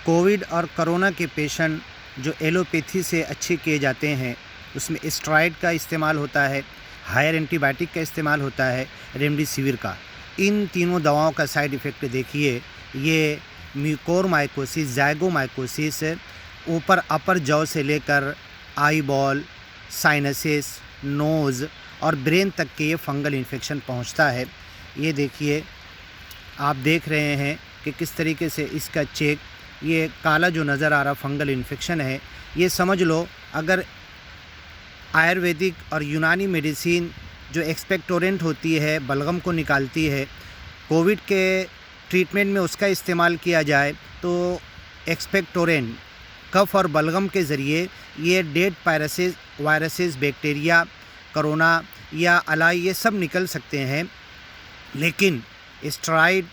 Covid और corona के patient जो एलोपैथी से अच्छे किए जाते हैं उसमें स्टेरॉइड का इस्तेमाल होता है, हायर एंटीबायोटिक का इस्तेमाल होता है, रेमडेसिविर का। इन तीनों दवाओं का साइड इफ़ेक्ट देखिए, ये म्यूकोरमाइकोसिस, ज़ाइगोमाइकोसिस, ऊपर अपर जॉ से लेकर आई बॉल, साइनसिस, नोज़ और ब्रेन तक के ये फंगल इन्फेक्शन पहुंचता है। ये देखिए, आप देख रहे हैं कि किस तरीके से इसका चेक, ये काला जो नज़र आ रहा फंगल इन्फेक्शन है, ये समझ लो अगर आयुर्वेदिक और यूनानी मेडिसिन जो एक्सपेक्टोरेंट होती है, बलगम को निकालती है, कोविड के ट्रीटमेंट में उसका इस्तेमाल किया जाए तो एक्सपेक्टोरेंट कफ और बलगम के ज़रिए ये डेड वायरसेस, बैक्टीरिया, कोरोना या अलाई ये सब निकल सकते हैं। लेकिन स्टेरॉइड,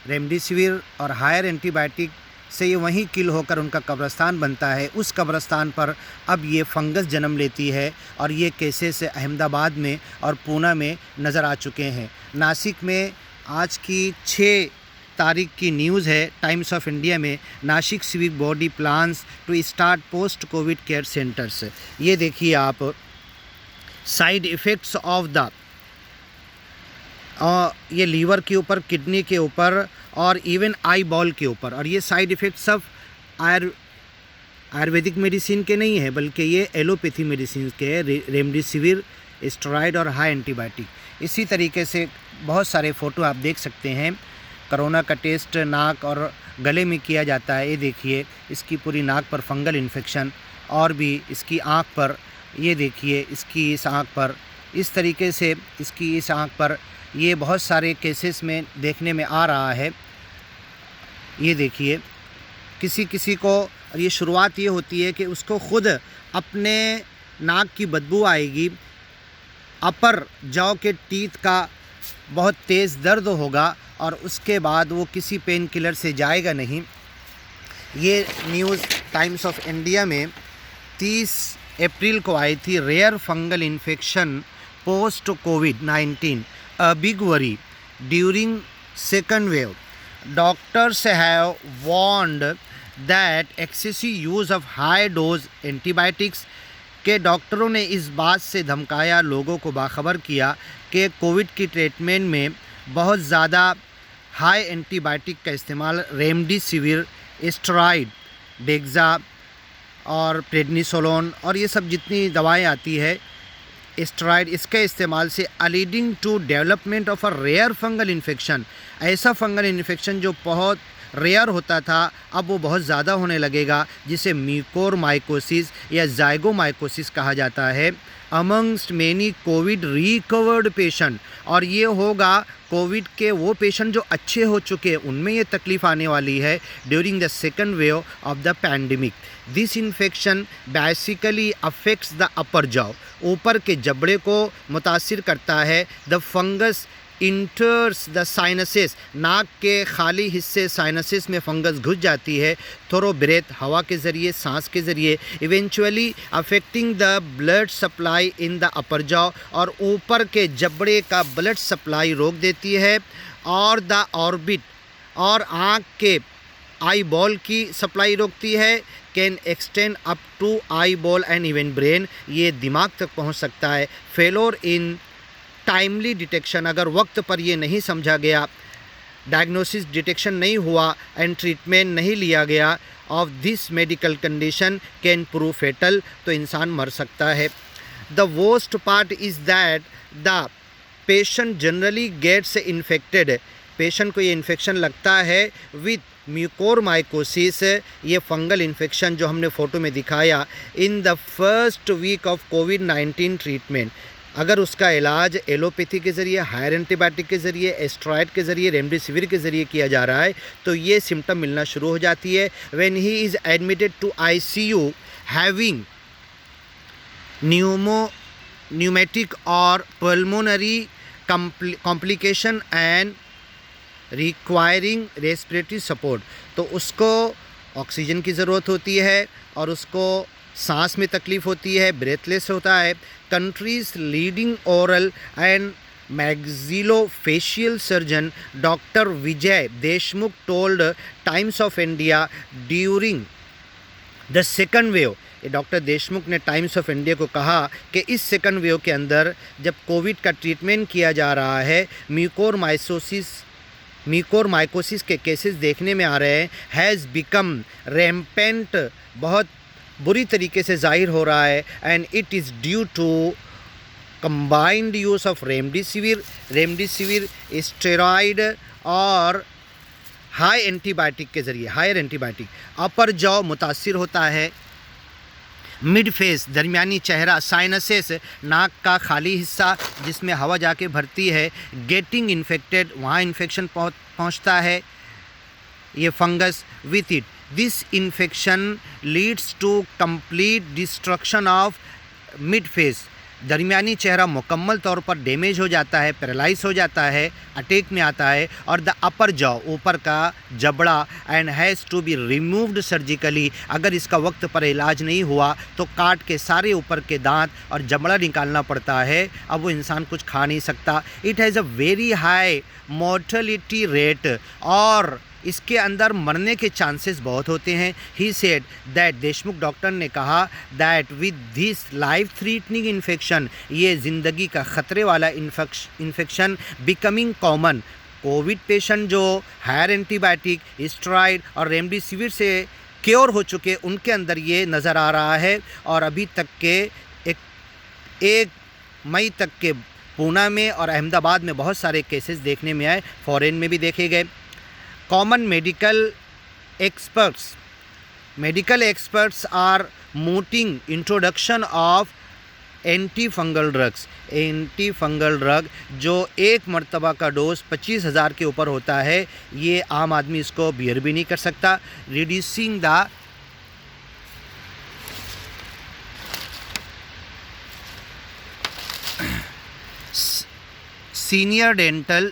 रेमडेसिविर और हायर एंटीबायोटिक से ये वहीं किल होकर उनका कब्रिस्तान बनता है। उस कब्रिस्तान पर अब ये फंगस जन्म लेती है और ये केसेस अहमदाबाद में और पूना में नज़र आ चुके हैं। नासिक में आज की 6 तारीख की न्यूज़ है, टाइम्स ऑफ इंडिया में, Nashik civic body plans to start post covid care centres. ये देखिए आप, साइड इफ़ेक्ट्स ऑफ द, ये लीवर के ऊपर, किडनी के ऊपर और इवन आई बॉल के ऊपर। और ये साइड इफ़ेक्ट सब आयुर्वेदिक मेडिसिन के नहीं है, बल्कि ये एलोपैथी मेडिसिन के हैं, रेमडेसिविर, स्टेरॉइड और हाई एंटीबायोटिक। इसी तरीके से बहुत सारे फ़ोटो आप देख सकते हैं। कोरोना का टेस्ट नाक और गले में किया जाता है। ये देखिए, इसकी पूरी नाक पर फंगल इन्फेक्शन, और भी इसकी आँख पर, ये देखिए इसकी इस आँख पर, इस तरीके से इसकी इस आँख पर, ये बहुत सारे केसेस में देखने में आ रहा है। ये देखिए, किसी किसी को, और ये शुरुआत ये होती है कि उसको खुद अपने नाक की बदबू आएगी, अपर जॉ के टीथ का बहुत तेज़ दर्द होगा और उसके बाद वो किसी पेन किलर से जाएगा नहीं। ये न्यूज़ टाइम्स ऑफ इंडिया में 30 अप्रैल को आई थी। रेयर फंगल इन्फेक्शन पोस्ट कोविड-19 a big worry during second wave. Doctors have warned that excessive use of high dose antibiotics के डॉक्टरों ने इस बात से धमकाया, लोगों को बाखबर किया कि कोविड की ट्रीटमेंट में बहुत ज़्यादा हाई एंटीबायोटिक का इस्तेमाल, रेमडेसिविर, स्टेरॉइड, डेक्सा और प्रेडनिसोलोन और ये सब जितनी दवाएं आती है, स्टेरॉइड, इसके इस्तेमाल से leading to development of a rare fungal infection. ऐसा फंगल इन्फेक्शन जो बहुत रेयर होता था, अब वो बहुत ज़्यादा होने लगेगा, जिसे म्यूकोरमाइकोसिस या ज़ाइगोमाइकोसिस कहा जाता है, amongst many Covid recovered patient. और ये होगा कोविड के वो पेशेंट जो अच्छे हो चुके हैं, उनमें ये तकलीफ़ आने वाली है during the second wave of the pandemic. This infection basically affects the upper jaw, ऊपर के जबड़े को मुतासिर करता है। द फंगस इंटर्स द साइनसेस, नाक के खाली हिस्से साइनसेस में फंगस घुस जाती है थ्रू ब्रेथ, हवा के ज़रिए, सांस के ज़रिए, eventually affecting the blood supply in the upper jaw, और ऊपर के जबड़े का ब्लड सप्लाई रोक देती है, और द ऑर्बिट, और आँख के आई बॉल की सप्लाई रोकती है, can extend up to eyeball and even brain, ये दिमाग तक पहुंच सकता है। फेलोर इन टाइमली डिटेक्शन, अगर वक्त पर ये नहीं समझा गया, डायग्नोसिस डिटेक्शन नहीं हुआ एंड ट्रीटमेंट नहीं लिया गया of this medical condition can prove fatal, तो इंसान मर सकता है। The worst part is that the patient generally gets infected, patient को ये इन्फेक्शन लगता है विथ म्यूकोरमाइकोसिस, ये फंगल इन्फेक्शन जो हमने फ़ोटो में दिखाया, in the first week of कोविड-19 ट्रीटमेंट। अगर उसका इलाज एलोपैथी के ज़रिए, हायर एंटीबायोटिक के ज़रिए, स्टेरॉइड के ज़रिए, रेमडेसिविर के ज़रिए किया जा रहा है, तो ये सिम्टम मिलना शुरू हो जाती है। When he is admitted to ICU having pneumatic और pulmonary complication and requiring respiratory support, तो उसको ऑक्सीजन की ज़रूरत होती है और उसको सांस में तकलीफ़ होती है, ब्रेथलेस होता है। Countries leading oral and maxillofacial surgeon Dr. Vijay Deshmukh told Times of India during the second wave. ये डॉक्टर देशमुख ने टाइम्स ऑफ इंडिया को कहा कि इस सेकंड वेव के अंदर जब कोविड का ट्रीटमेंट किया जा रहा है, म्यूकोरमाइकोसिस के केसेस देखने में आ रहे हैं, हैज़ बिकम रैम्पेंट, बहुत बुरी तरीके से जाहिर हो रहा है। And it is due to combined use of remdesivir steroid और हाई एंटीबायोटिक के ज़रिए, हायर एंटीबायोटिक। अपर जॉ मुतासिर होता है, मिड फेस दरमियानी चेहरा, साइनसेस नाक का खाली हिस्सा जिसमें हवा जाके भरती है, गेटिंग इन्फेक्टेड, वहाँ इन्फेक्शन पहुँचता है, ये fungus with it. This infection leads to complete destruction of mid face, दरमियानी चेहरा मुकम्मल तौर पर डैमेज हो जाता है, पैरालाइज हो जाता है, अटैक में आता है। और द अपर जॉ, ऊपर का जबड़ा, and has to be removed surgically, अगर इसका वक्त पर इलाज नहीं हुआ तो काट के सारे ऊपर के दांत और जबड़ा निकालना पड़ता है, अब वो इंसान कुछ खा नहीं सकता। It has a very high mortality rate, और इसके अंदर मरने के चांसेस बहुत होते हैं। He said that, Deshmukh doctor ने कहा that with this life threatening infection, ये ज़िंदगी का ख़तरे वाला infection becoming common, Covid patient जो हायर एंटीबायोटिक, स्टेरॉइड और रेमडेसिविर से क्योर हो चुके, उनके अंदर ये नज़र आ रहा है। और अभी तक के 1 मई तक के पूना में और अहमदाबाद में बहुत सारे केसेस देखने में आए, फॉरेन में भी देखे गए। Common medical experts are mooting introduction of anti-fungal drug जो एक मरतबा का डोज 25,000 के ऊपर होता है, ये आम आदमी इसको बियर भी नहीं कर सकता। Reducing the senior dental